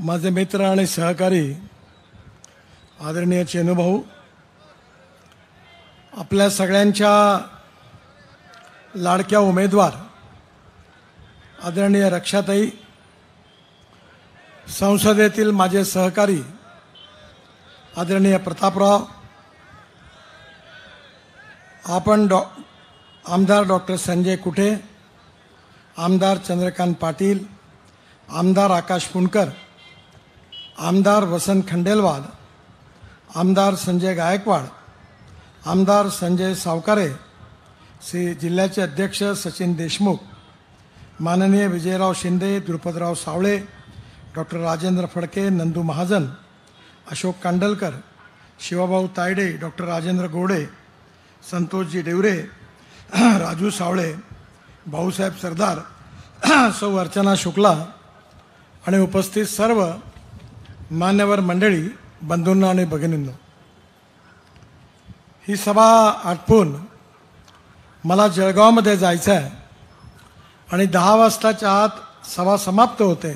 माझे मित्र आणि सहकारी आदरणीय चेनूभाऊ, आपल्या सगळ्यांच्या लाडक्या उमेदवार आदरणीय रक्षाताई, संसदेतील माझे सहकारी आदरणीय प्रतापराव, आपण आमदार डॉक्टर संजय कुटे, आमदार चंद्रकांत पाटील, आमदार आकाश पुणकर, आमदार वसंत खंडेलवाल, आमदार संजय गायकवाड, आमदार संजय सावकारे, श्री जिल्ह्याचे अध्यक्ष सचिन देशमुख, माननीय विजयराव शिंदे, द्रुपदराव सावळे, डॉक्टर राजेंद्र फडके, नंदू महाजन, अशोक कांडलकर, शिवाभाऊ तायडे, डॉक्टर राजेंद्र गोडे, संतोषजी डेवरे, राजू सावळे, भाऊसाहेब सरदार, सौ अर्चना शुक्ला आणि उपस्थित सर्व मान्यवर मंडळी, बंधूंना आणि भगिनींनो, ही सभा आटपून मला जळगावमध्ये जायचं आहे आणि 10 वाजताच्या आत सभा समाप्त होते,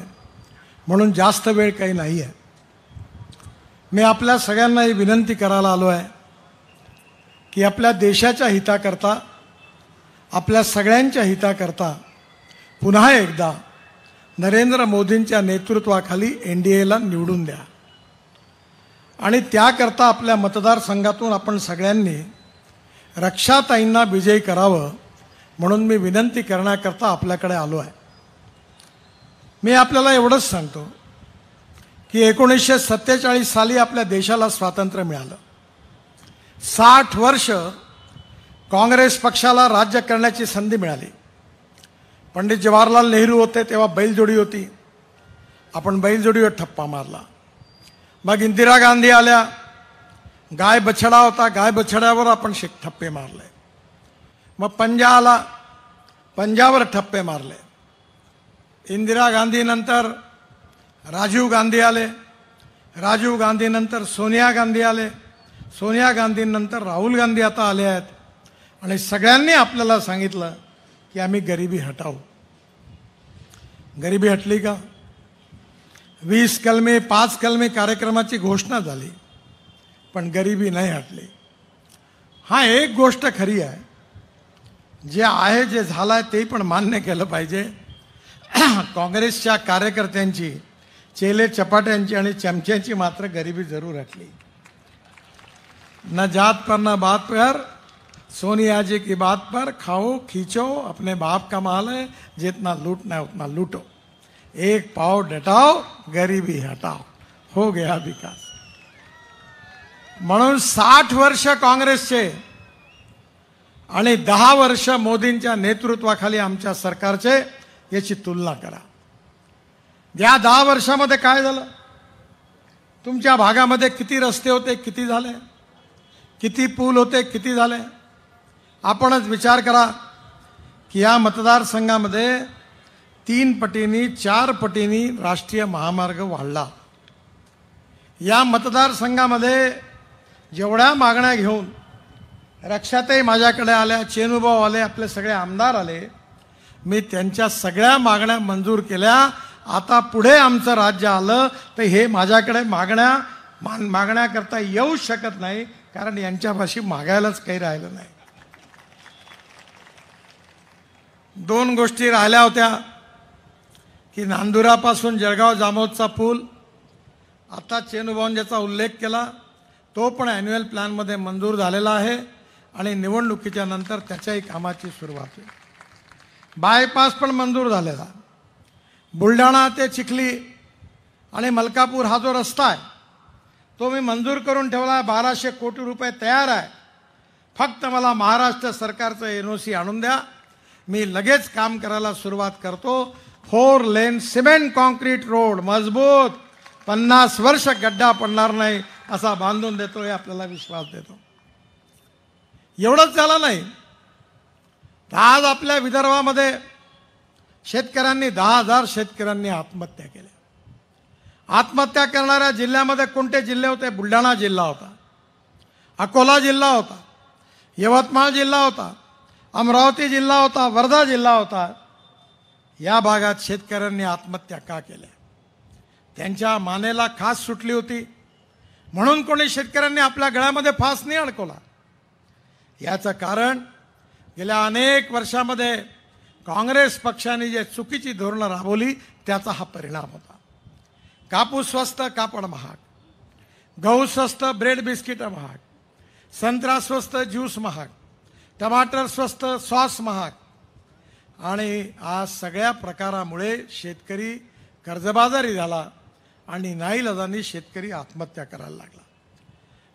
म्हणून जास्त वेळ काही नाही आहे. मी आपल्या सगळ्यांना ही विनंती करायला आलो आहे की आपल्या देशाच्या हिताकरता, आपल्या सगळ्यांच्या हिताकरता पुन्हा एकदा नरेंद्र मोदींच्या नेतृत्वाखाली NDAला निवडून द्या आणि त्याकरता आपल्या मतदारसंघातून आपण सगळ्यांनी रक्षाताईंना विजयी करावं, म्हणून मी विनंती करण्याकरता आपल्याकडे आलो आहे. मी आपल्याला एवढंच सांगतो की 1947 साली आपल्या देशाला स्वातंत्र्य मिळालं. 60 वर्ष काँग्रेस पक्षाला राज्य करण्याची संधी मिळाली. पंडित जवाहरलाल नेहरू होते तेव्हा बैलजोडी होती, आपण बैलजोडीवर ठप्पा मारला. मग इंदिरा गांधी आल्या, गाय बछडा होता, गाय बछड्यावर आपण ठप्पे मारले. मग पंजा आला, पंजावर ठप्पे मारले. इंदिरा गांधी नंतर राजीव गांधी आले, राजीव गांधी नंतर सोनिया गांधी आले, सोनिया गांधी नंतर राहुल गांधी आता आले आहेत आणि सगळ्यांनी आपल्याला सांगितलं की आम्ही गरिबी हटावू. गरिबी हटली का? 20 कलमे 5 कलमे कार्यक्रमाची घोषणा झाली, पण गरिबी नाही हटली. हा, एक गोष्ट खरी आहे, जे आहे जे झालं आहे ते पण मान्य केलं पाहिजे. काँग्रेसच्या कार्यकर्त्यांची, चेले चपाट्यांची आणि चमच्यांची मात्र गरिबी जरूर हटली. न जात पर न बात पर, सोनिया जी की बात पर खाओ खींचो, अपने बाप का माल है, जितना लूटना है उतना लूटो, एक पाव डटाओ, गरिबी हटाओ, हो गया विकास. म्हणून 60 वर्ष काँग्रेसचे आणि 10 वर्ष मोदींच्या नेतृत्वाखाली आमच्या सरकारचे, याची तुलना करा. या 10 वर्षामध्ये काय झालं? तुमच्या भागामध्ये किती रस्ते होते, किती झाले? किती पूल होते, किती झाले? आपणच विचार करा की या मतदारसंघामध्ये 3 पटींनी 4 पटींनी राष्ट्रीय महामार्ग वाढला. या मतदारसंघामध्ये जेवढ्या मागण्या घेऊन रक्षाताई माझ्याकडे आल्या, चेनूभाऊ आले, आपले सगळे आमदार आले, मी त्यांच्या सगळ्या मागण्या मंजूर केल्या. आता पुढे आमचं राज्य आलं तर हे माझ्याकडे मागण्याकरता येऊ शकत नाही, कारण यांच्यापाशी मागायलाच काही राहिलं नाही. 2 गोष्टी राहिल्या होत्या की नांदुरापासून जळगाव जामोदचा पूल, आता चेनूभाऊन ज्याचा उल्लेख केला तो पण ॲन्युअल प्लॅनमध्ये मंजूर झालेला आहे आणि निवडणुकीच्या नंतर त्याच्याही कामाची सुरुवात होईल. बायपास पण मंजूर झालेला. बुलढाणा ते चिखली आणि मलकापूर हा जो रस्ता आहे तो मी मंजूर करून ठेवला. 1200 कोटी रुपये तयार आहे. फक्त मला महाराष्ट्र सरकारचं NOC आणून द्या, मी लगेच काम करायला सुरुवात करतो. 4 लेन सिमेंट कॉन्क्रीट रोड मजबूत, 50 वर्ष गड्डा पडणार नाही असा बांधून देतो, हे आपल्याला विश्वास देतो. एवढंच झालं नाही, आज आपल्या विदर्भामध्ये शेतकऱ्यांनी 10,000 शेतकऱ्यांनी आत्महत्या केल्या. आत्महत्या करणाऱ्या जिल्ह्यामध्ये कोणते जिल्हे होते? बुलढाणा जिल्हा होता, अकोला जिल्हा होता, यवतमाळ जिल्हा होता, अमरावती जिल्हा होता, वर्धा जिल्हा होता. या भागात शेतकऱ्यांनी आत्महत्या का केल्या? त्यांच्या मानेला खास सुटली होती म्हणून कोणी शेतकऱ्यांनी आपल्या गळ्यामध्ये फास नाही अडकवला. याचं कारण गेल्या अनेक वर्षामध्ये काँग्रेस पक्षाने जे चुकीची धोरणं राबवली त्याचा हा परिणाम होता. कापूस स्वस्त, कापड महाग, गहू स्वस्त, ब्रेड बिस्किट महाग, संत्रा स्वस्त, ज्यूस महाग, टमाटर स्वस्त, सॉस महाग, आणि आज सगळ्या प्रकारामुळे शेतकरी कर्जबाजारी झाला आणि नाईलाजाने शेतकरी आत्महत्या करायला लागला.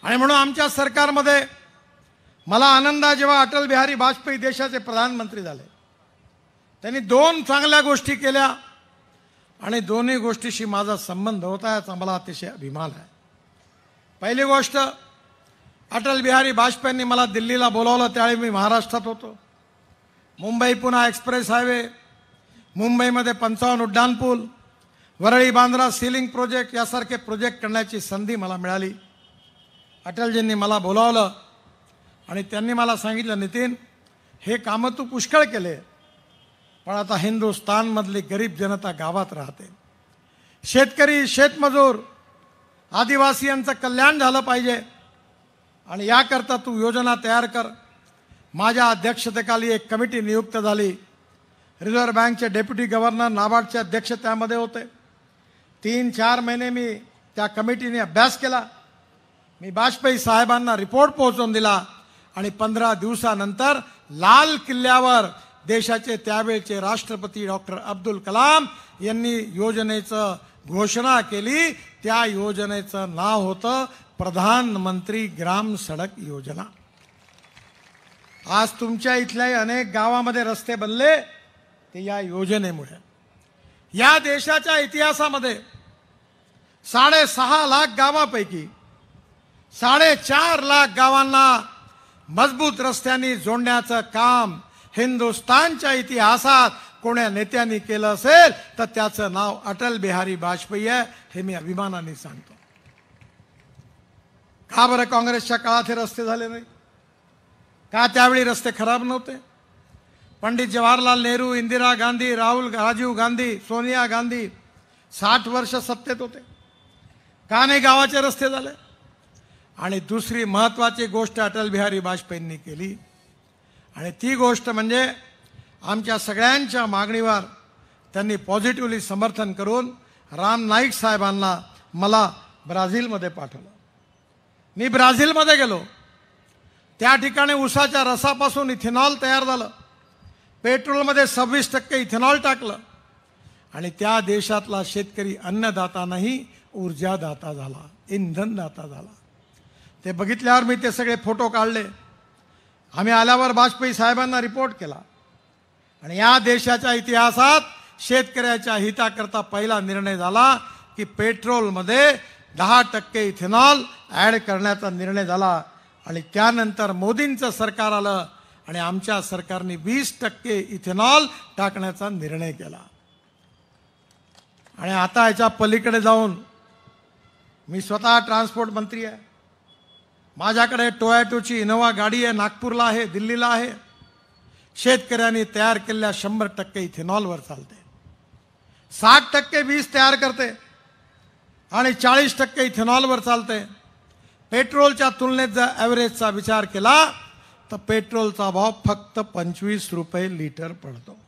आणि म्हणून आमच्या सरकारमध्ये मला आनंद आहे, जेव्हा अटल बिहारी वाजपेयी देशाचे प्रधानमंत्री झाले त्यांनी 2 चांगल्या गोष्टी केल्या आणि दोन्ही गोष्टीशी माझा संबंध होता, याचा मला अतिशय अभिमान आहे. पहिली गोष्ट, अटल बिहारी वाजपेयींनी मला दिल्लीला बोलावलं, त्यावेळी मी महाराष्ट्रात होतो. मुंबई पुणे एक्सप्रेस हायवे, मुंबईमध्ये 55 उड्डाणपूल, वरळी बांद्रा सीलिंग प्रोजेक्ट यासारखे प्रोजेक्ट करण्याची संधी मला मिळाली. अटलजींनी मला बोलावलं आणि त्यांनी मला सांगितलं, नितीन, हे कामं तू पुष्कळ केले, पण आता हिंदुस्थानमधली गरीब जनता गावात राहते, शेतकरी, शेतमजूर, आदिवासी यांचं कल्याण झालं पाहिजे आणि याकरता तू योजना तयार कर. माझ्या अध्यक्षतेखाली एक कमिटी नियुक्त झाली. रिझर्व्ह बँकचे डेप्युटी गव्हर्नर, नाबार्डचे अध्यक्ष त्यामध्ये होते. 3-4 महिने मी त्या कमिटीने अभ्यास केला. मी वाजपेयी साहेबांना रिपोर्ट पोहोचवून दिला आणि 15 दिवसानंतर लाल किल्ल्यावर देशाचे त्यावेळचे राष्ट्रपती डॉक्टर अब्दुल कलाम यांनी योजनेचं घोषणा केली. त्या योजनेचं नाव होतं प्रधानमंत्री ग्राम सडक योजना. आज तुमच्या इथल्याही अनेक गावामध्ये रस्ते बनले ते या योजनेमुळे. या देशाच्या इतिहासामध्ये 6.5 लाख गावापैकी 4.5 लाख गावांना मजबूत रस्त्यांनी जोडण्याचं काम हिंदुस्थानच्या इतिहासात कोण्या नेत्यांनी केलं असेल तर त्याचं नाव अटल बिहारी वाजपेयी आहे, हे मी अभिमानाने सांगतो. का बरं काँग्रेसच्या काळात हे रस्ते झाले नाही? का त्यावेळी रस्ते खराब नव्हते? पंडित जवाहरलाल नेहरू, इंदिरा गांधी, राजीव गांधी, सोनिया गांधी 60 वर्ष सत्तेत होते. का नाही गावाचे रस्ते झाले? आणि दुसरी महत्त्वाची गोष्ट अटल बिहारी वाजपेयींनी केली आणि ती गोष्ट म्हणजे आमच्या सगळ्यांच्या मागणीवर त्यांनी पॉझिटिव्हली समर्थन करून राम नाईक साहेबांना मला ब्राझीलमध्ये पाठवलं. मी ब्राझीलमध्ये गेलो. त्या ठिकाणी ऊसाच्या रसापासून इथेनॉल तयार झालं. पेट्रोलमध्ये 26% इथेनॉल टाकलं आणि त्या देशातला शेतकरी अन्नदाता नाही, ऊर्जादाता झाला, इंधनदाता झाला. ते बघितल्यावर मी ते सगळे फोटो काढले. आम्ही आल्यावर वाजपेयी साहेबांना रिपोर्ट केला आणि या देशाच्या इतिहासात शेतकऱ्याच्या हिताकरता पहिला निर्णय झाला की पेट्रोलमध्ये 10% इथेनॉल ॲड करण्याचा निर्णय झाला. आणि त्यानंतर मोदींचं सरकार आलं आणि आमच्या सरकारने 20% इथेनॉल टाकण्याचा निर्णय केला. आणि आता याच्या पलीकडे जाऊन मी स्वतः ट्रान्सपोर्ट मंत्री आहे. माझ्याकडे टोयोटोची इनोवा गाडी आहे, नागपूरला आहे, दिल्लीला आहे. शेतकऱ्यांनी तयार केलेल्या 100% इथेनॉलवर चालते. 60% वीज तयार करते आणि 40% इथेनॉलवर चालते. पेट्रोलच्या तुलनेत जर ॲव्हरेजचा विचार केला तर पेट्रोलचा भाव फक्त 25 रुपये लिटर पडतो.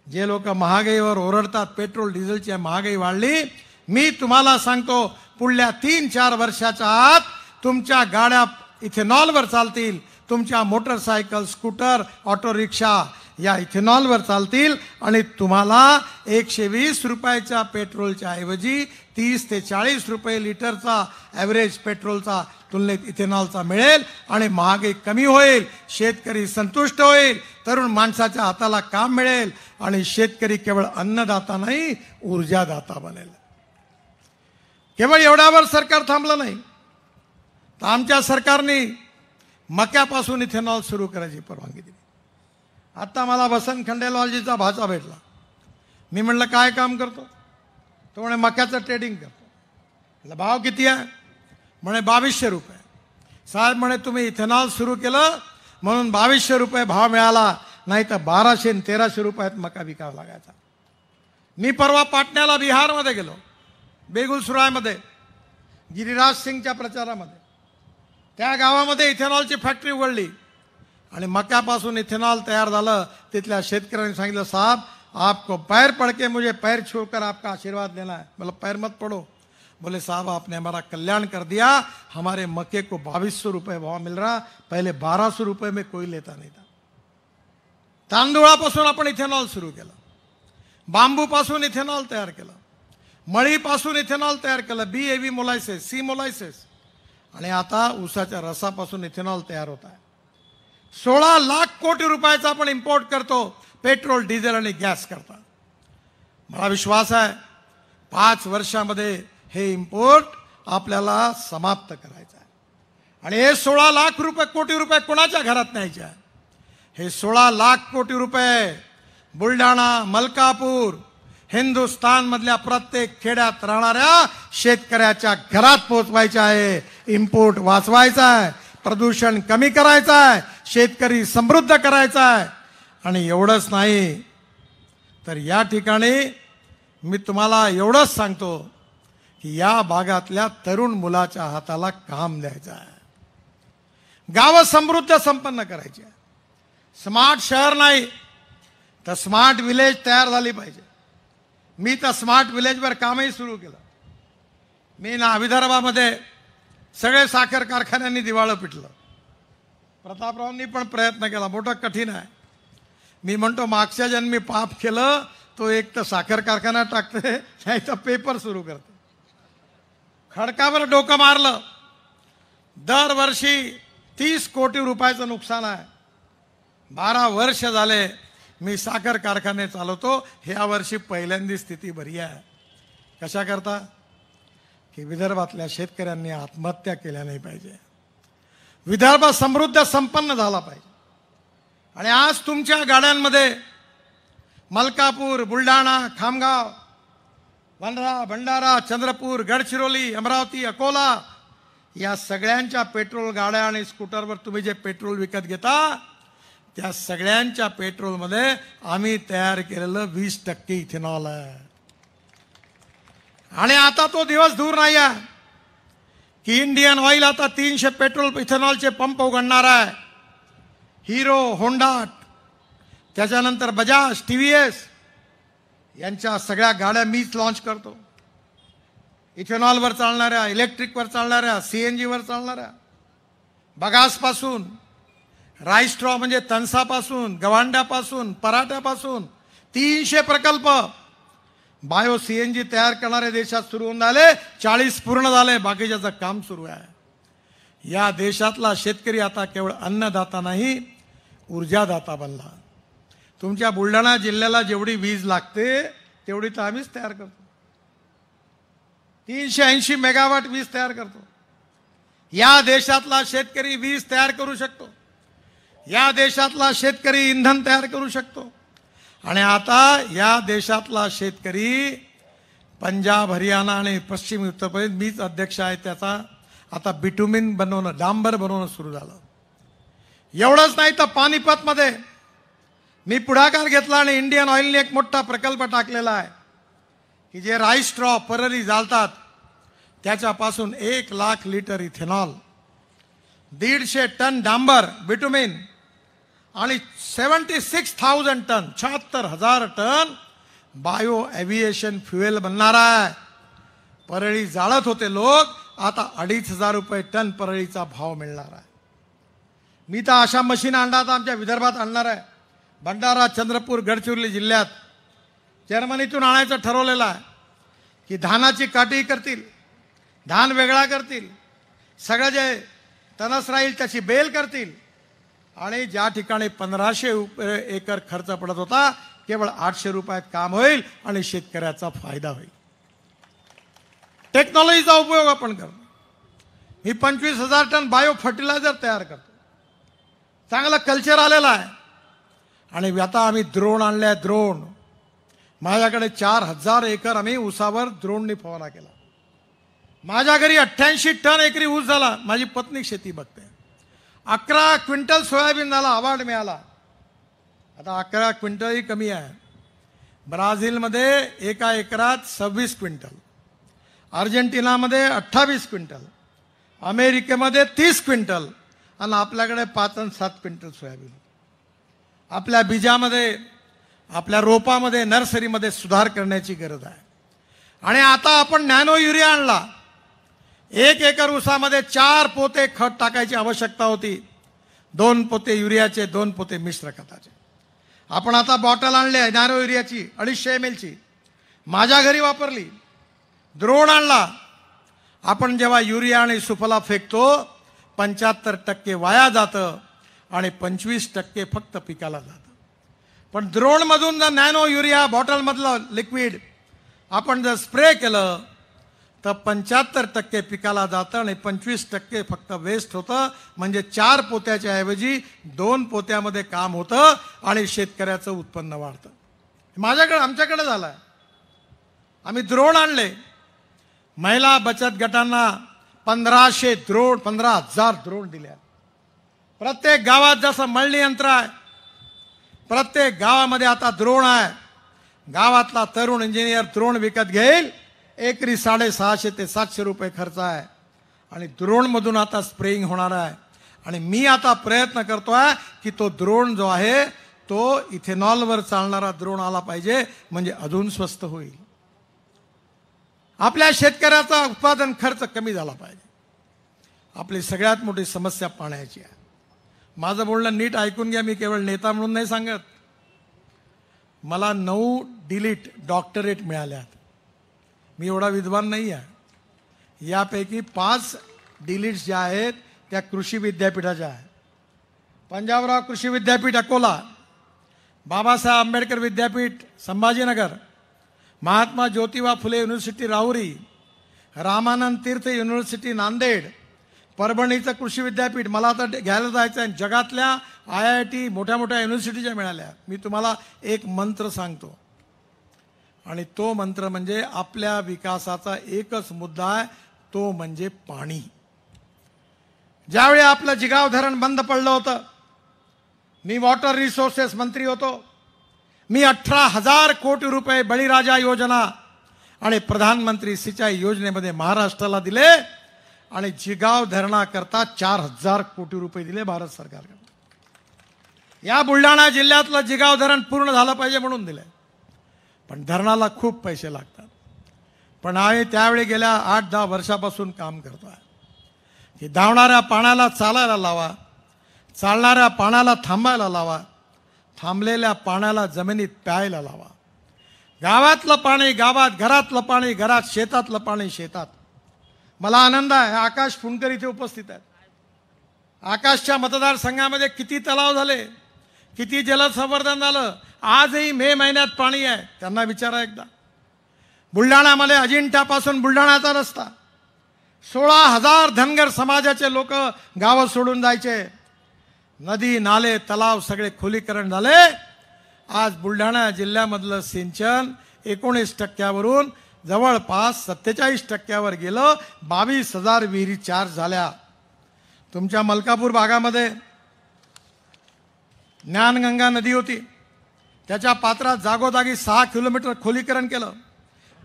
जे लोक महागाईवर ओरडतात पेट्रोल डिझेलची महागाई वाढली, मी तुम्हाला सांगतो पुढल्या 3-4 वर्षाच्या आत तुमच्या गाड्या इथेनॉलवर चालतील. तुमच्या मोटरसायकल, स्कूटर, ऑटो रिक्षा या इथेनॉलवर चालतील आणि तुम्हाला 120 रुपयाच्या पेट्रोलच्या ऐवजी 30 ते 40 रुपये लिटरचा ॲव्हरेज पेट्रोलचा तुलनेत इथेनॉलचा मिळेल आणि महागाई कमी होईल. शेतकरी संतुष्ट होईल, तरुण माणसाच्या हाताला काम मिळेल आणि शेतकरी केवळ अन्नदाता नाही, ऊर्जादाता बनेल. केवळ एवढ्यावर सरकार थांबलं नाही तर आमच्या सरकारने मक्यापासून इथेनॉल सुरू करायची परवानगी दिली. आता मला वसंत खंडेलवालजीचा भाचा भेटला. मी म्हणलं काय काम करतो? तो म्हणे मक्याचं ट्रेडिंग करतो. म्हटलं भाव किती आहे? म्हणे 2200 रुपये. साहेब म्हणे तुम्ही इथेनॉल सुरू केलं म्हणून 2200 रुपये भाव मिळाला, नाही तर 1200 आणि 1300 रुपयात मका विकावा लागायचा. मी परवा पाटण्याला बिहारमध्ये गेलो. बेगुसरायमध्ये गिरिराज सिंगच्या प्रचारामध्ये त्या गावामध्ये इथेनॉलची फॅक्टरी उघडली आणि मक्यापासून इथेनॉल तयार झालं. तिथल्या शेतकऱ्यांनी सांगितलं, साहब आपको पैर पड़ के मुझे पैर छूकर आपका आशीर्वाद लेना है. मतलब पैर मत पड़ो. बोले साहब आपने हमारा कल्याण कर दिया. हमारे मक्के को 2200 रुपये भाव मिल रहा, पहले 1200 रुपये में कोई लेता नहीं था. तांदूळापासून आपण इथेनॉल सुरू केलं, बांबूपासून इथेनॉल तयार केलं, मळीपासून इथेनॉल तयार केलं, BAV मोलायसेस, सी मोलायसेस, आणि आता ऊसाच्या रसापासून इथेनॉल तयार होत आहे. 16 लाख कोटी रुपयाचा आपण इम्पोर्ट करतो पेट्रोल, डिझेल आणि गॅस करता. मला विश्वास आहे 5 वर्षामध्ये हे इम्पोर्ट आपल्याला समाप्त करायचं आहे. आणि हे 16 लाख कोटी रुपये कोणाच्या घरात न्यायचे आहे? हे 16 लाख कोटी रुपये बुलढाणा, मलकापूर, हिंदुस्तान मधल्या प्रत्येक खेड्यात राहणाऱ्या शेतकऱ्याच्या घरात पोहोचवायचे आहे. इम्पोर्ट वाचवायचा आहे, प्रदूषण कमी करायचं आहे, शेतकरी समृद्ध करायचा आहे. आणि एवढंच नाही तर या ठिकाणी मी तुम्हाला एवढंच सांगतो की या भागातल्या तरुण मुलाच्या हाताला काम द्यायचं आहे. गावं समृद्ध संपन्न करायची आहे. स्मार्ट शहर नाही तर स्मार्ट विलेज तयार झाली पाहिजे. मी तर स्मार्ट विलेजवर कामही सुरू केलं. मी ना विदर्भामध्ये सगळे साखर कारखान्यांनी दिवाळं पिटलं. प्रतापरावांनी पण प्रयत्न केला, मोठं कठीण आहे. मी म्हणतो मागच्या जन्मी पाप केलं, तो एक तर साखर कारखाना टाकते, नाही तर पेपर सुरू करते. खडकावर डोकं मारलं. दरवर्षी 30 कोटी रुपयाचं नुकसान आहे. 12 वर्ष झाले मी साखर कारखाने चालवतो. ह्या वर्षी पहिल्यांदी स्थिती बरी आहे. कशा करता? की विदर्भातल्या शेतकऱ्यांनी आत्महत्या केल्या नाही पाहिजे. विदर्भ समृद्ध संपन्न झाला पाहिजे. आणि आज तुमच्या गाड्यांमध्ये मलकापूर, बुलढाणा, खामगाव, वर्धा, भंडारा, चंद्रपूर, गडचिरोली, अमरावती, अकोला या सगळ्यांच्या पेट्रोल गाड्या आणि स्कूटरवर तुम्ही जे पेट्रोल विकत घेता त्या सगळ्यांच्या पेट्रोलमध्ये आम्ही तयार केलेलं 20% इथेनॉल आहे. आणि आता तो दिवस दूर नाही आहे की इंडियन ऑइल आता 300 पेट्रोल इथेनॉलचे पंप उघडणार आहे. हिरो, होंडा, त्याच्यानंतर बजाज, TVS यांच्या सगळ्या गाड्या मीच लॉन्च करतो. इथेनॉलवर चालणाऱ्या, इलेक्ट्रिकवर चालणाऱ्या, CNG वर चालणाऱ्या, बगासपासून, राईस्ट्रॉ म्हणजे तणसापासून, गवांड्यापासून, पराठ्यापासून 300 प्रकल्प बायो CNG तयार करणारे देशात सुरू होऊन झाले. 40 पूर्ण झाले, बाकीच्याचं काम सुरू आहे. या देशातला शेतकरी आता केवळ अन्नदाता नाही, ऊर्जादाता बनला. तुमच्या बुलढाणा जिल्ह्याला जेवढी वीज लागते तेवढी तर आम्हीच तयार करतो. 380 मेगावॉट वीज तयार करतो. या देशातला शेतकरी वीज तयार करू शकतो. या देशातला शेतकरी इंधन तयार करू शकतो. आणि आता या देशातला शेतकरी पंजाब, हरियाणा आणि पश्चिम उत्तर प्रदेश, मीच अध्यक्ष आहे त्याचा, आता बिटुमिन बनवणं, डांबर बनवणं सुरू झालं. एवढंच नाही तर पानिपतमध्ये मी पुढाकार घेतला आणि इंडियन ऑइलने एक मोठा प्रकल्प टाकलेला आहे की जे राईस स्ट्रॉ परळी जाळतात त्याच्यापासून 1 लाख लिटर इथेनॉल, 150 टन डांबर, बिटुमिन आणि 76,000 ton, 76,000 ton bio aviation fuel बनणार आहे. परळी जाळत होते लोक, आता 2,500 रुपये टन परळीचा भाव मिळणार आहे. मी तर अशा मशीन आणणार आमच्या विदर्भात आणणार आहे. भंडारा, चंद्रपूर, गडचिरोली जिल्ह्यात जर्मनीतून आणायचं ठरवलेलं आहे की धानाची काटी करतील, धान वेगळा करतील, सगळं जे तणस राहील त्याची बेल करतील. आणि ज्या ठिकाणी 1500 एकर खर्च पडत होता केवळ 800 रुपयात काम होईल आणि शेतकऱ्याचा फायदा होईल. टेक्नॉलॉजीचा उपयोग आपण करतो. मी 25,000 टन बायो फर्टिलायझर तयार करतो. चांगलं कल्चर आलेलं आहे. आणि आता आम्ही ड्रोन आणले. ड्रोन माझ्याकडे 4,000 एकर आम्ही ऊसावर ड्रोनने फवारा केला. माझ्या घरी 88 टन एकरी ऊस झाला. माझी पत्नी शेती बघते. 11 क्विंटल सोयाबीन झाला, अवॉर्ड मिळाला. आता 11 क्विंटलही कमी आहे. ब्राझीलमध्ये एका एकरात 26 क्विंटल, अर्जेंटिनामध्ये 28 क्विंटल, अमेरिकेमध्ये 30 क्विंटल आणि आपल्याकडे 5 आणि 7 क्विंटल सोयाबीन. आपल्या बीजामध्ये, आपल्या रोपामध्ये, नर्सरीमध्ये सुधार करण्याची गरज आहे. आणि आता आपण नॅनो युरिया आणला. 1 एकर ऊसामध्ये 4 पोते खत टाकायची आवश्यकता होती. 2 पोते युरियाचे, 2 पोते मिश्र खताचे. आपण आता बॉटल आणले नॅनो युरियाची 250 ml ची, माझ्या घरी वापरली. द्रोण आणला. आपण जेव्हा युरिया आणि सुफला फेकतो 75% वाया जातं आणि 25% फक्त पिकाला जातं. पण द्रोणमधून जर नॅनो युरिया बॉटलमधलं लिक्विड आपण जर स्प्रे केलं तर 75% पिकाला जातं आणि 25% फक्त वेस्ट होतं. म्हणजे 4 पोत्याच्या ऐवजी 2 पोत्यामध्ये काम होतं आणि शेतकऱ्याचं उत्पन्न वाढतं. आमच्याकडे झालं आहे. आम्ही द्रोण आणले. महिला बचत गटांना 15,000 द्रोण दिल्या. प्रत्येक गावात जसं मळणी यंत्र आहे, प्रत्येक गावामध्ये आता द्रोण आहे. गावातला तरुण इंजिनियर द्रोण विकत घेईल. एकरी 650 ते 700 रुपये खर्च आहे आणि द्रोणमधून आता स्प्रेइंग होणार आहे. आणि मी आता प्रयत्न करतोय की तो द्रोण जो आहे तो इथेनॉलवर चालणारा द्रोण आला पाहिजे, म्हणजे अजून स्वस्त होईल. आपल्या शेतकऱ्याचा उत्पादन खर्च कमी झाला पाहिजे. आपली सगळ्यात मोठी समस्या पाण्याची आहे. माझं बोलणं नीट ऐकून घ्या. मी केवळ नेता म्हणून नाही सांगत. मला 9 डिलीट डॉक्टरेट मिळाल्यात. मी एवढा विद्वान नाही आहे. यापैकी 5 डिलीट्स ज्या आहेत त्या कृषी विद्यापीठाच्या आहेत. पंजाबराव कृषी विद्यापीठ अकोला, बाबासाहेब आंबेडकर विद्यापीठ संभाजीनगर, महात्मा ज्योतिबा फुले युनिव्हर्सिटी राहुरी, रामानंद तीर्थ युनिव्हर्सिटी नांदेड, परभणीचं कृषी विद्यापीठ. मला आता घ्यायला जायचं आहे. जगातल्या IIT मोठ्या मोठ्या युनिव्हर्सिटीच्या मिळाल्या. मी तुम्हाला एक मंत्र सांगतो आणि तो मंत्र म्हणजे आपल्या विकासाचा एकच मुद्दा आहे, तो म्हणजे पाणी. ज्यावेळी आपलं जिगाव धरण बंद पडलं होतं, मी वॉटर रिसोर्सेस मंत्री होतो. मी 18,000 कोटी रुपये बळीराजा योजना आणि प्रधानमंत्री सिंचाई योजनेमध्ये महाराष्ट्राला दिले आणि जिगाव धरणाकरता 4,000 कोटी रुपये दिले भारत सरकारकडे. या बुलढाणा जिल्ह्यातलं जिगाव धरण पूर्ण झालं पाहिजे म्हणून दिलंय. पण धरणाला खूप पैसे लागतात. पण आम्ही त्यावेळी गेल्या 8-10 वर्षापासून काम करतोय की धावणाऱ्या पाण्याला चालायला लावा, चालणाऱ्या पाण्याला थांबायला लावा, थांबलेल्या पाण्याला जमिनीत प्यायला लावा. गावातलं पाणी गावात, घरातलं पाणी घरात, शेतातलं पाणी शेतात. मला आनंद आहे आकाश फुंडकर इथे उपस्थित आहेत. आकाशच्या मतदारसंघामध्ये किती तलाव झाले, किती जलसंवर्धन झालं. आजही मे महिन्यात पाणी आहे. त्यांना विचारा एकदा. बुलढाण्यामध्ये अजिंठ्यापासून बुलढाण्याचा रस्ता 16,000 धनगर समाजाचे लोक गावं सोडून जायचे. नदी नाले तलाव सगळे खोलीकरण झाले. आज बुलढाणा जिल्ह्यामधलं सिंचन 19% जवळपास 47% गेलं. 22,000 विहिरी चार्ज झाल्या. तुमच्या मलकापूर भागामध्ये ज्ञानगंगा नदी होती, त्याच्या पात्रात जागोजागी 6 किलोमीटर खोलीकरण केलं.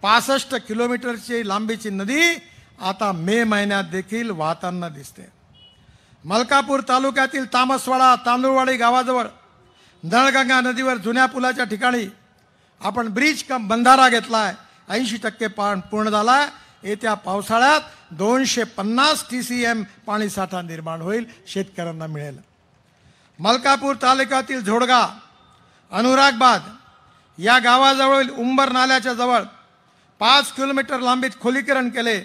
65 किलोमीटरची लांबीची नदी आता मे महिन्यात देखील वाहताना दिसते. मलकापूर तालुक्यातील तामसवाडा तांदूळवाडी गावाजवळ नळगंगा नदीवर जुन्या पुलाच्या ठिकाणी आपण ब्रिज कम बंधारा घेतलाय. 80% पूर्ण झालाय. येत्या पावसाळ्यात 250 TCM पाणी साठा निर्माण होईल, शेतकऱ्यांना मिळेल. मलकापूर तालुक्यातील झोडगा अनुरागबाद या गावाजवळ उंबर नाल्याच्या जवळ 5 किलोमीटर लांबीत खोलीकरण केले.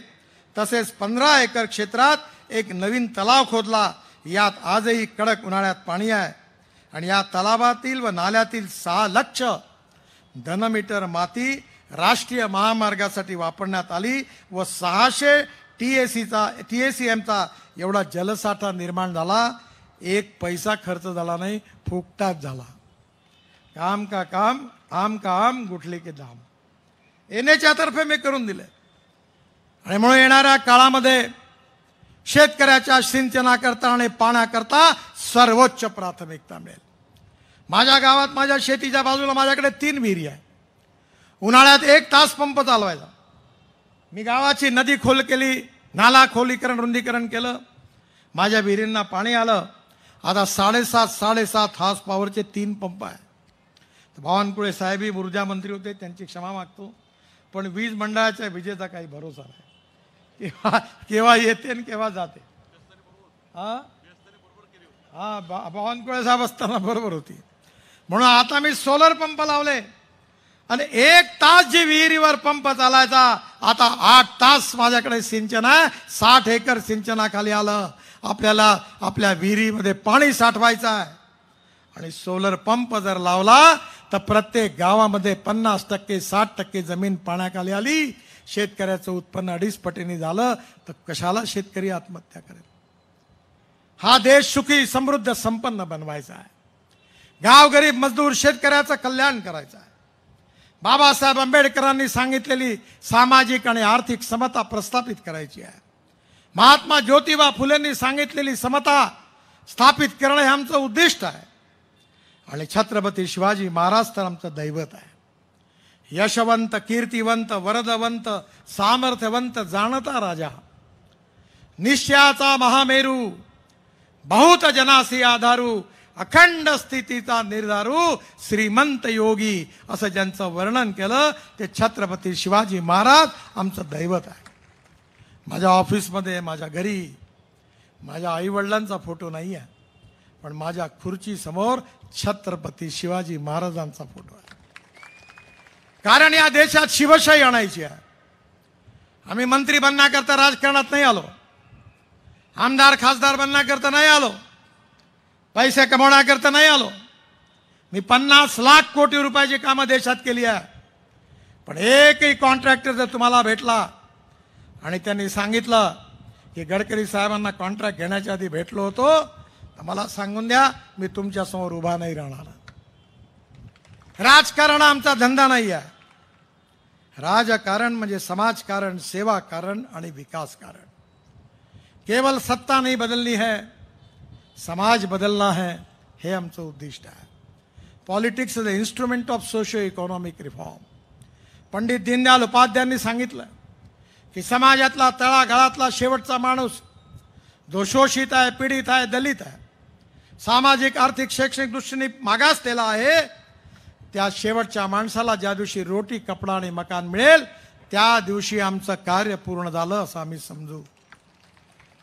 तसेच 15 एकर क्षेत्रात एक नवीन तलाव खोदला. यात आजही कडक उन्हाळ्यात पाणी आहे आणि या तलावातील व नाल्यातील 6 लक्ष घनमीटर माती राष्ट्रीय महामार्गासाठी वापरण्यात आली व 600 TCMचा एवढा जलसाठा निर्माण झाला. 1 पैसा खर्च झाला नाही, फुकटाच झाला. काम का काम, आम का आम, गुठले के दाम. येण्याच्या तर्फे मी करून दिले आणि म्हणून येणाऱ्या काळामध्ये शेतकऱ्याच्या सिंचनाकरता आणि पाण्याकरता सर्वोच्च प्राथमिकता मिळेल. माझ्या गावात माझ्या शेतीच्या बाजूला माझ्याकडे 3 विहिरी आहे. उन्हाळ्यात 1 तास पंप चालवायचा. मी गावाची नदी खोल केली, नाला खोलीकरण रुंदीकरण केलं, माझ्या विहिरींना पाणी आलं. आता 7.5 हार्स पॉवरचे 3 पंप आहे. बावनकुळे साहेबही ऊर्जा मंत्री होते, त्यांची क्षमा मागतो, पण वीज मंडळाच्या विजेचा काही भरोसा नाही, केव्हा येते आणि केव्हा जाते. बावनकुळे साहेब असताना बरोबर होती. म्हणून आता मी सोलर पंप लावले आणि 1 तास जी विहिरीवर पंप चालायचा, आता 8 तास माझ्याकडे सिंचन आहे. 60 एकर सिंचनाखाली आलं. आपल्याला आपल्या विहिरीमध्ये पाणी साठवायचं आहे. आणि सोलर पंप जर लावला तर प्रत्येक गावामध्ये 50% 60% जमीन पाण्याखाली आली. शेतकऱ्याचं उत्पन्न 2.5 पटीने झालं तर कशाला शेतकरी आत्महत्या करेल. हा देश सुखी समृद्ध संपन्न बनवायचा आहे. गाव गरीब मजदूर शेतकऱ्याचं कल्याण करायचं आहे. बाबासाहेब आंबेडकरांनी सांगितलेली सामाजिक आणि आर्थिक समता प्रस्थापित करायची आहे. महात्मा ज्योतिबा फुलेंनी सांगितलेली समता स्थापित करणं हे आमचं उद्दिष्ट आहे. आणि छत्रपती शिवाजी महाराज तर आमचं दैवत आहे. यशवंत, कीर्तिवंत, वरदवंत, सामर्थ्यवंत, जाणता राजा, निश्चयाचा महामेरू, बहुत जनासी आधारू, अखंड स्थितीचा निर्धारू, श्रीमंत योगी, असं ज्यांचं वर्णन केलं ते छत्रपती शिवाजी महाराज आमचं दैवत आहे. माझ्या ऑफिसमध्ये, माझ्या घरी माझ्या आईवडिलांचा फोटो नाही आहे, पण माझ्या खुर्ची समोर छत्रपती शिवाजी महाराजांचा फोटो आहे. कारण या देशात शिवशाही आणायची आहे. आम्ही मंत्री बनण्याकरता राजकारणात नाही आलो, आमदार खासदार बनण्याकरता नाही आलो, पैसे कमवण्याकरता नाही आलो. मी 50 लाख कोटी रुपयाची कामं देशात केली आहे. पण एकही कॉन्ट्रॅक्टर जर तुम्हाला भेटला आणि त्यांनी सांगितलं की गडकरी साहेबांना कॉन्ट्रॅक्ट घेण्याच्या आधी भेटलो होतो, तर मला सांगून द्या, मी तुमच्यासमोर उभा नाही राहणार. राजकारण आमचा धंदा नाही आहे. राजकारण म्हणजे समाजकारण, सेवा कारण आणि विकास कारण. केवल सत्ता नहीं बदलनी है, समाज बदलना है, हे आमचं उद्दिष्ट आहे. Politics is the instrument of socio economic reform. Pandit Deendayal उपाध्यायांनी सांगितलं की समाजातला तळागाळातला शेवटचा माणूस जो शोषित आहे, पीडित आहे, दलित आहे, सामाजिक आर्थिक शैक्षणिक दृष्टीने मागासलेला आहे, त्या शेवटच्या माणसाला ज्या दिवशी रोटी, कपडा आणि मकान मिळेल त्या दिवशी आमचं कार्य पूर्ण झालं असं आम्ही समजू.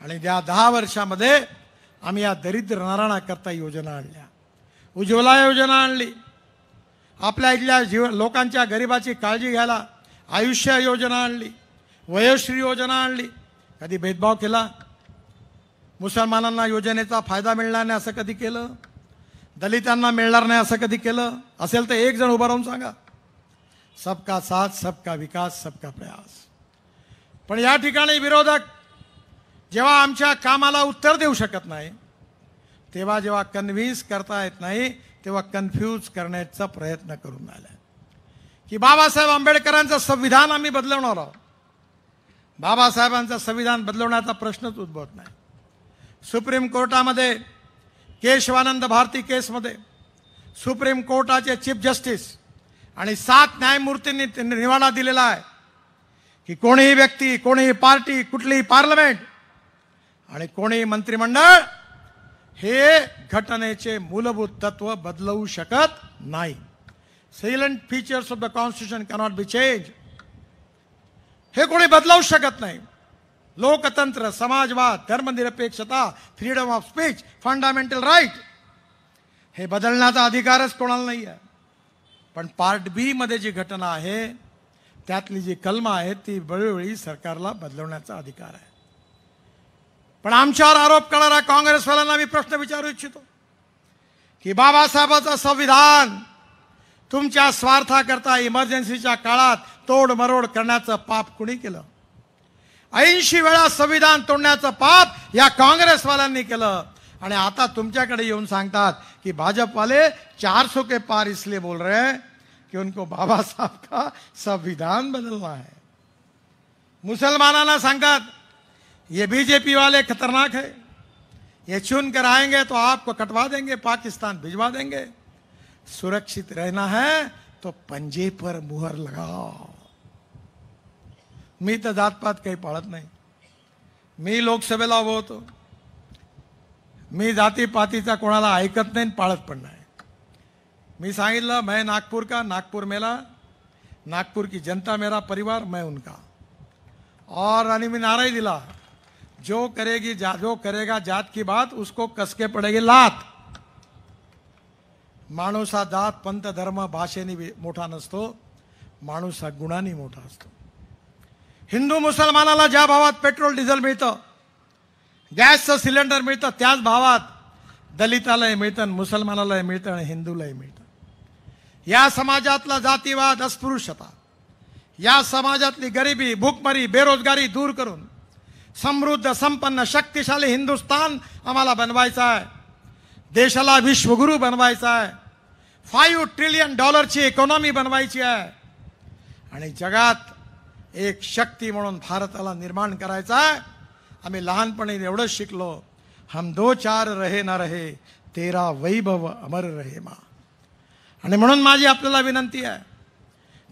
आणि त्या 10 वर्षामध्ये आम्ही या दरिद्र नारायणाकरता योजना आणल्या. उज्ज्वला योजना आणली, आपल्या इथल्या लोकांच्या गरिबाची काळजी घ्यायला आयुष्य योजना आणली, वयोश्री योजना आणली. कधी भेदभाव केला? मुसलमानांना योजनेचा फायदा मिळणार नाही असं कधी केलं? दलितांना मिळणार नाही असं कधी केलं? असेल तर एक जण उभा राहून सांगा. सबका साथ, सबका विकास, सबका प्रयास. पण या ठिकाणी विरोधक जेव्हा आमच्या कामाला उत्तर देऊ शकत नाही, तेव्हा जेव्हा कन्व्हिन्स करता येत नाही, तेव्हा कन्फ्यूज करण्याचा प्रयत्न करून राहिला की बाबासाहेब आंबेडकरांचं संविधान आम्ही बदलवणार आहोत. बाबासाहेबांचं संविधान बदलवण्याचा प्रश्नच उद्भवत नाही. सुप्रीम कोर्टामध्ये केशवानंद भारती केसमध्ये सुप्रीम कोर्टाचे चीफ जस्टिस आणि 7 न्यायमूर्तींनी निवाडा दिलेला आहे की कोणीही व्यक्ती, कोणीही पार्टी, कुठलीही पार्लमेंट आणि कोणीही मंत्रिमंडळ हे घटनेचे मूलभूत तत्व बदलवू शकत नाही. Salient features of the constitution cannot be change. हे कोणी बदलवू शकत नाही. लोकतंत्र, समाजवाद, धर्मनिरपेक्षता, freedom of speech, fundamental right हे बदलण्याचा अधिकारच कोणाला नाही आहे. पण पार्ट बी मध्ये जी घटना आहे त्यातली जी कलमं आहेत ती वेळोवेळी सरकारला बदलवण्याचा अधिकार आहे. पण आमच्यावर आरोप करणाऱ्या काँग्रेसवाल्यांना मी प्रश्न विचारू इच्छितो की बाबासाहेबांचं संविधान तुमच्या स्वार्थाकरता इमर्जन्सीच्या काळात तोडमरोड करण्याचं पाप कुणी केलं? 80 वेळा संविधान तोडण्याचं पाप या काँग्रेसवाल्यांनी केलं. आणि आता तुमच्याकडे येऊन सांगतात की भाजप वाले 400 के पार इसलिए बोल रहे हैं कि उनको बाबा साहब का संविधान बदलना है. मुसलमानांना सांगतात ये बीजेपी वाले खतरनाक है, ये चुन कर आएंगे तो आपको कटवा देंगे, पाकिस्तान भिजवा देंगे. सुरक्षित रहना है तो पंजे पर मुहर लगाओ. मी तर जातपात काही पाळत नाही. मी लोकसभेला उभं होतो. मी जातीपातीचा कोणाला ऐकत नाही, पाळत पण नाही. मी सांगितलं, मैं नागपुर का, नागपुर मेरा, नागपुर की जनता मेरा परिवार, मैं उनका. और आणि मी नारा दिला, जो करेगा जात की बात उसको कसके पडेगी लात. माणूस हा जात पंथ धर्म भाषेने मोठा नसतो, माणूस हा गुणांनी मोठा असतो. हिंदू मुसलमानाला ज्या भावात पेट्रोल डिझेल मिळतं, गॅसचं सिलेंडर मिळतं, त्याच भावात दलितालाही मिळतं, मुसलमानालाही मिळतं आणि हिंदूलाही मिळतं. या समाजातला जातीवाद, अस्पृश्यता, या समाजातली गरिबी, भूकमरी, बेरोजगारी दूर करून समृद्ध, संपन्न, शक्तिशाली हिंदुस्तान आम्हाला बनवायचा आहे. देशाला विश्वगुरू बनवायचा आहे. $5 ट्रिलियन इकॉनॉमी बनवायची आहे आणि जगात एक शक्ती म्हणून भारताला निर्माण करायचा आहे. आम्ही लहानपणी एवढंच शिकलो, हम दो चार रहे ना रहे, तेरा वैभव अमर रहे मा. आणि म्हणून माझी आपल्याला विनंती आहे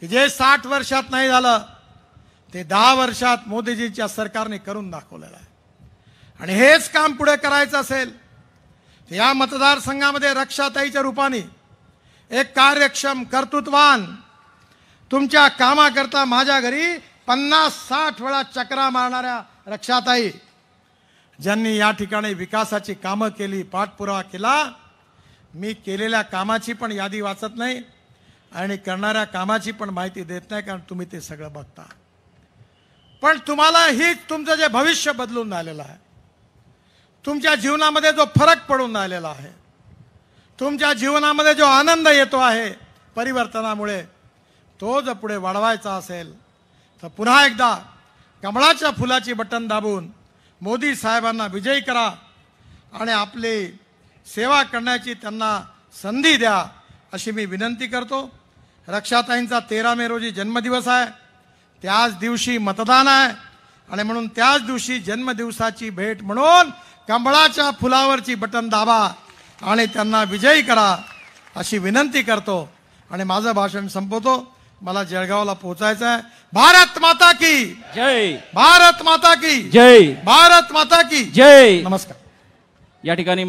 की जे 60 वर्षात नाही झालं ते 10 वर्षात मोदीजींच्या सरकारने करून दाखवलेलं आहे. आणि हेच काम पुढे करायचं असेल तर या मतदारसंघामध्ये रक्षाताईच्या रूपाने एक कार्यक्षम, कर्तृत्वान, तुमच्या कामाकरता माझ्या घरी 50-60 वेळा चक्रा मारणाऱ्या रक्षाताई, ज्यांनी या ठिकाणी विकासाची कामं केली, पाठपुरावा केला. मी केलेल्या कामाची पण यादी वाचत नाही आणि करणाऱ्या कामाची पण माहिती देत नाही, कारण तुम्ही ते सगळं बघता. पण तुम्हाला ही तुमचं जे भविष्य बदलून राहिलेलं आहे, तुमच्या जीवनामध्ये जो फरक पडून राहिलेला आहे, तुमच्या जीवनामध्ये जो आनंद येतो आहे परिवर्तनामुळे, तो जर पुढे वाढवायचा असेल तर पुन्हा एकदा कमळाच्या फुलाची बटन दाबून मोदी साहेबांना विजयी करा आणि आपली सेवा करण्याची त्यांना संधी द्या, अशी मी विनंती करतो. रक्षाताईंचा 13 मे रोजी जन्मदिवस आहे. त्याच दिवशी मतदान आहे आणि म्हणून त्याच दिवशी जन्मदिवसाची भेट म्हणून कमळाच्या फुलावरची बटन दाबा आणि त्यांना विजयी करा, अशी विनंती करतो आणि माझं भाषण संपवतो. मला जळगावला पोहोचायचं आहे. भारत माता की जय. भारत माता की जय. भारत माता की जय. नमस्कार. या ठिकाणी